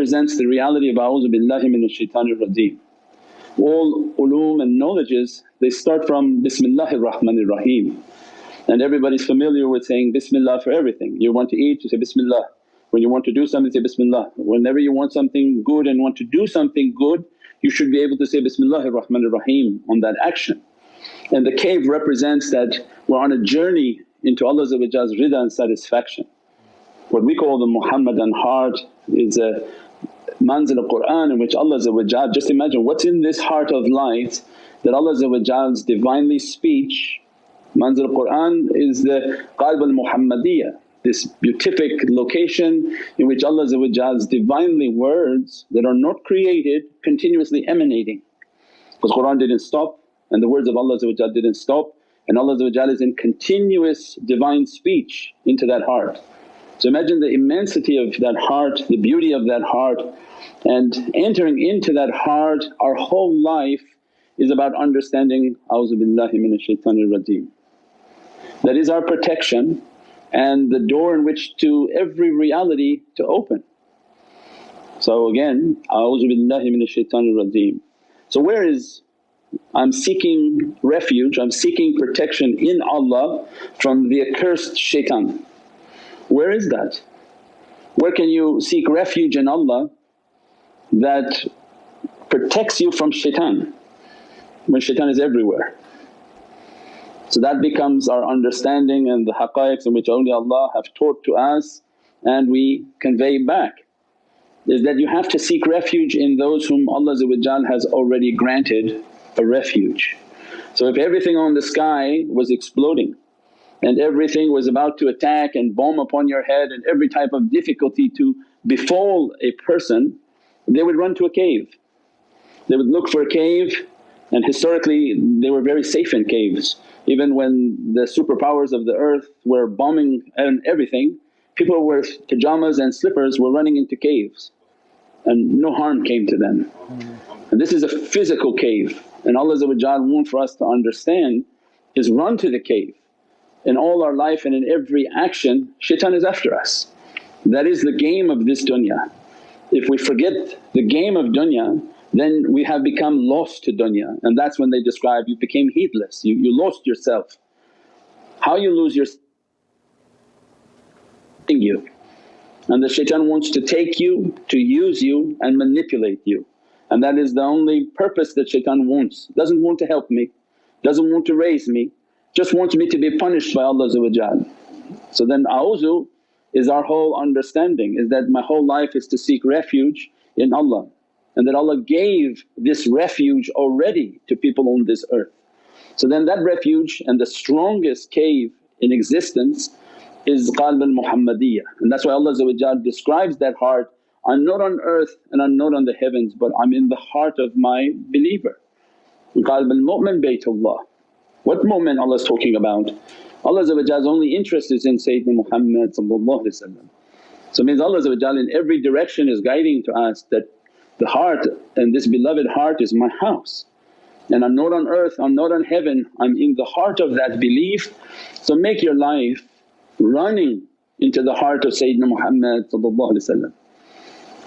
represents the reality of ea'uzubillahi minash shaitanir rajeem. All ulum and knowledges, they start from Bismillahir Rahmanir Rahim, and everybody's familiar with saying Bismillah for everything. You want to eat, you say Bismillah. When you want to do something, say Bismillah. Whenever you want something good and want to do something good, you should be able to say Bismillahir Rahmanir Rahim on that action. And the cave represents that we're on a journey into Allah's rida and satisfaction. What we call the Muhammadan heart is a manzil of Qur'an in which Allah, just imagine what's in this heart of light that Allah's Divinely speech. Manzil of Qur'an is the qalb al-Muhammadiyya, this beatific location in which Allah's Divinely words that are not created continuously emanating. Because Qur'an didn't stop and the words of Allah didn't stop, and Allah is in continuous Divine speech into that heart. So imagine the immensity of that heart, the beauty of that heart, and entering into that heart our whole life is about understanding ea'uzubillahi minash shaitanir rajeem. That is our protection and the door in which to every reality to open. So again, ea'uzubillahi minash shaitanir rajeem. So where is I'm seeking refuge, I'm seeking protection in Allah from the accursed shaitan. Where is that? Where can you seek refuge in Allah that protects you from shaitan when shaitan is everywhere? So that becomes our understanding and the haqqaiqs in which only Allah have taught to us and we convey back, is that you have to seek refuge in those whom Allah has already granted a refuge. So if everything on the sky was exploding and everything was about to attack and bomb upon your head and every type of difficulty to befall a person, they would run to a cave. They would look for a cave, and historically they were very safe in caves. Even when the superpowers of the earth were bombing and everything, people with pajamas and slippers were running into caves and no harm came to them. And this is a physical cave, and Allah wants for us to understand is run to the cave. In all our life and in every action shaitan is after us. That is the game of this dunya. If we forget the game of dunya then we have become lost to dunya, and that's when they describe you became heedless, you lost yourself. How you lose yourself? You. And the shaitan wants to take you, to use you and manipulate you, and that is the only purpose that shaitan wants. Doesn't want to help me, doesn't want to raise me, just wants me to be punished by Allah. So then a'udhu is our whole understanding, is that my whole life is to seek refuge in Allah, and that Allah gave this refuge already to people on this earth. So then that refuge and the strongest cave in existence is qalb al-Muhammadiyya, and that's why Allah describes that heart, I'm not on earth and I'm not on the heavens but I'm in the heart of my believer. Qalb al-mu'min baytullah. What mu'min Allah is talking about? Allah's only interest is in Sayyidina Muhammad. So it means Allah in every direction is guiding to us that the heart and this beloved heart is my house, and I'm not on earth, I'm not on heaven, I'm in the heart of that belief. So make your life running into the heart of Sayyidina Muhammad.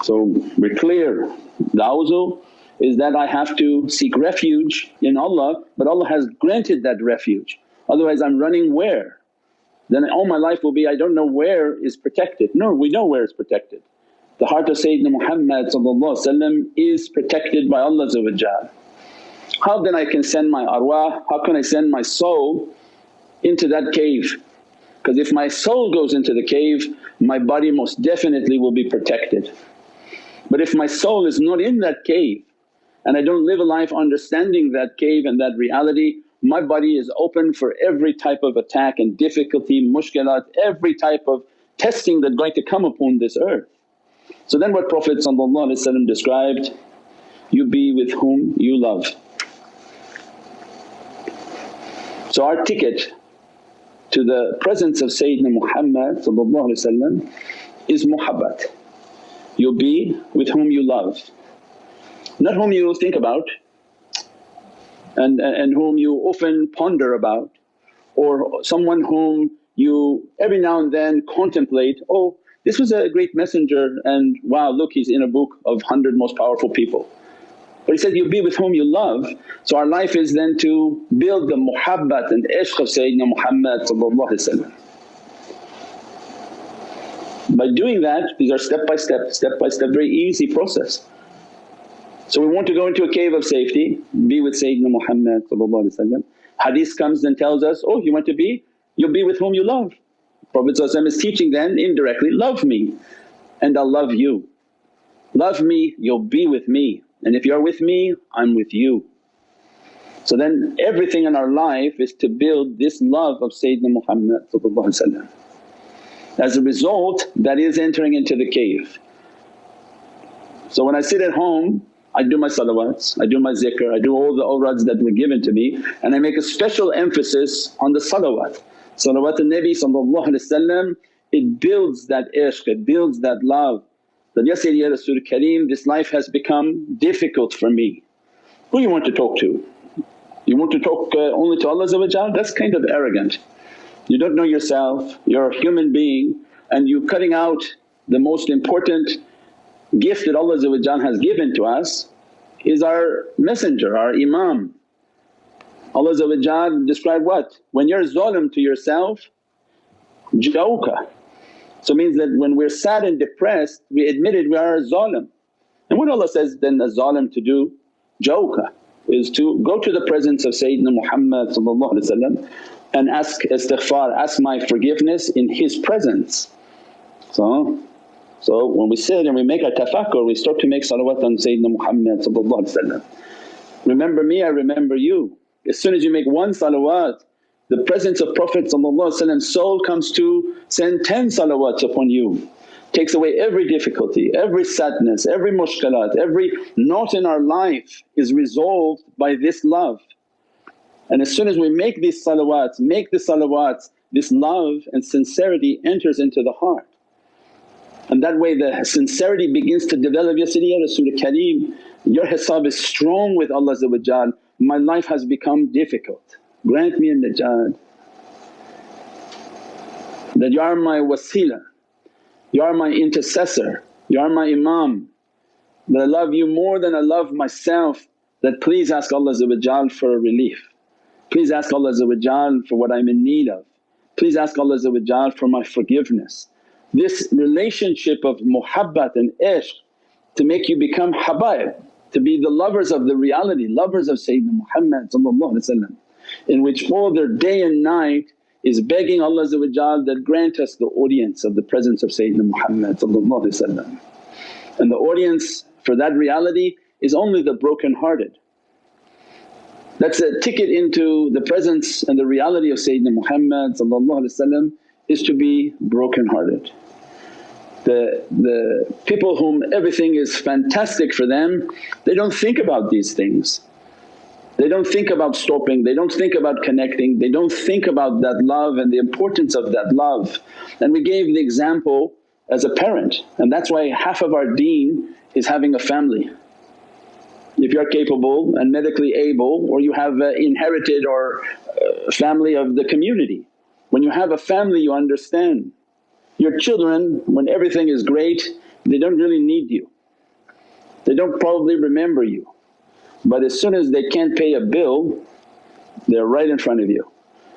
So we're clear, the a'udhu is that I have to seek refuge in Allah, but Allah has granted that refuge, otherwise I'm running where? Then all my life will be, I don't know where is protected. No, we know where is protected. The heart of Sayyidina Muhammad is protected by Allah. How then I can send my arwah, how can I send my soul into that cave? Because if my soul goes into the cave, my body most definitely will be protected. But if my soul is not in that cave and I don't live a life understanding that cave and that reality, my body is open for every type of attack and difficulty, mushkilat, every type of testing that's going to come upon this earth. So then what Prophet described, you be with whom you love. So our ticket to the presence of Sayyidina Muhammad is muhabbat. You be with whom you love, not whom you think about and whom you often ponder about, or someone whom you every now and then contemplate, oh this was a great messenger and wow, look, he's in a book of 100 most powerful people. But he said, you be with whom you love. So our life is then to build the muhabbat and ishq of Sayyidina Muhammad. By doing that, these are step by step, very easy process. So we want to go into a cave of safety, be with Sayyidina Muhammad. Hadith comes and tells us, oh, you want to be? You'll be with whom you love. Prophet is teaching then indirectly, love me and I'll love you. Love me, you'll be with me, and if you're with me, I'm with you. So then everything in our life is to build this love of Sayyidina Muhammad. As a result, that is entering into the cave. So when I sit at home, I do my salawats, I do my zikr, I do all the awrads that were given to me, and I make a special emphasis on the salawat. Salawat al-Nabi, it builds that ishq, it builds that love. That, Ya Sayyidi Ya Rasul Kareem, this life has become difficult for me. Who you want to talk to? You want to talk only to Allah? That's kind of arrogant. You don't know yourself, you're a human being and you cutting out the most important gift that Allah has given to us is our messenger, our imam. Allah described what? When you're zalim to yourself, jawka. So it means that when we're sad and depressed we admitted we are a zalim. And what Allah says then a zalim to do? Jawka is to go to the presence of Sayyidina Muhammad and ask istighfar, ask my forgiveness in his presence. So when we sit and we make our tafakkur, we start to make salawat on Sayyidina Muhammad. Remember me, I remember you. As soon as you make one salawat, the presence of Prophet soul comes to send 10 salawats upon you. Takes away every difficulty, every sadness, every mushkalat, every knot in our life is resolved by this love. And as soon as we make these salawats, this love and sincerity enters into the heart. And that way the sincerity begins to develop. Ya Sayyidi Ya Rasul Kareem, your hisab is strong with Allah. My life has become difficult, grant me a najat. That you are my wasila, you are my intercessor, you are my imam. That I love you more than I love myself, that please ask Allah for a relief. Please ask Allah for what I'm in need of. Please ask Allah for my forgiveness. This relationship of muhabbat and ishq to make you become habaib, to be the lovers of the reality, lovers of Sayyidina Muhammad, in which all their day and night is begging Allah that grant us the audience of the presence of Sayyidina Muhammad. And the audience for that reality is only the broken hearted. That's a ticket into the presence and the reality of Sayyidina Muhammad is to be broken hearted. The people whom everything is fantastic for them, they don't think about these things. They don't think about stopping, they don't think about connecting, they don't think about that love and the importance of that love. And we gave the example as a parent, and that's why half of our deen is having a family. If you're capable and medically able, or you have inherited or family of the community. When you have a family you understand. Your children when everything is great they don't really need you, they don't probably remember you. But as soon as they can't pay a bill they're right in front of you.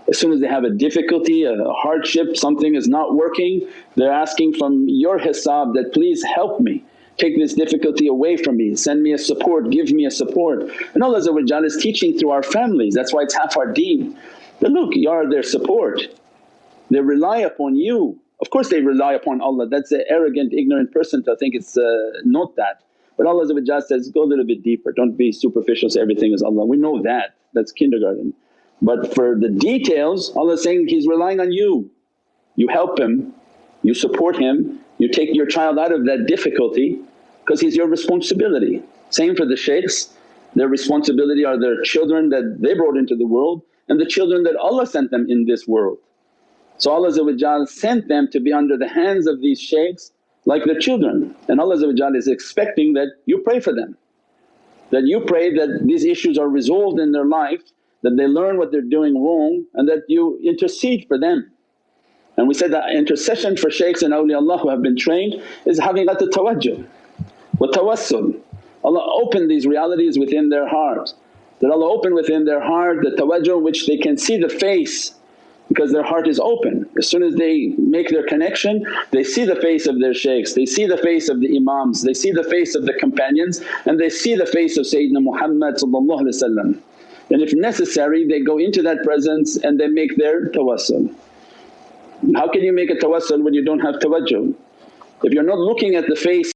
As soon as they have a difficulty, a hardship, something is not working, they're asking from your hisab that, please help me, take this difficulty away from me, send me a support, give me a support. And Allah is teaching through our families, that's why it's half our deen. But look, you are their support, they rely upon you. Of course they rely upon Allah, that's an arrogant ignorant person to think it's not that. But Allah says, go a little bit deeper, don't be superficial, say everything is Allah. We know that, that's kindergarten. But for the details Allah is saying He's relying on you. You help him, you support him, you take your child out of that difficulty because he's your responsibility. Same for the shaykhs, their responsibility are their children that they brought into the world and the children that Allah sent them in this world. So Allah sent them to be under the hands of these shaykhs like their children, and Allah is expecting that you pray for them, that you pray that these issues are resolved in their life, that they learn what they're doing wrong and that you intercede for them. And we said that intercession for shaykhs and awliyaullah who have been trained is haqiqat al-tawajjuh wa tawassul. Allah opened these realities within their heart, that Allah opened within their heart the tawajjuh which they can see the face, because their heart is open. As soon as they make their connection, they see the face of their shaykhs, they see the face of the imams, they see the face of the companions, and they see the face of Sayyidina Muhammad. And if necessary they go into that presence and they make their tawassul. How can you make a tawassul when you don't have tawajjuh? If you're not looking at the face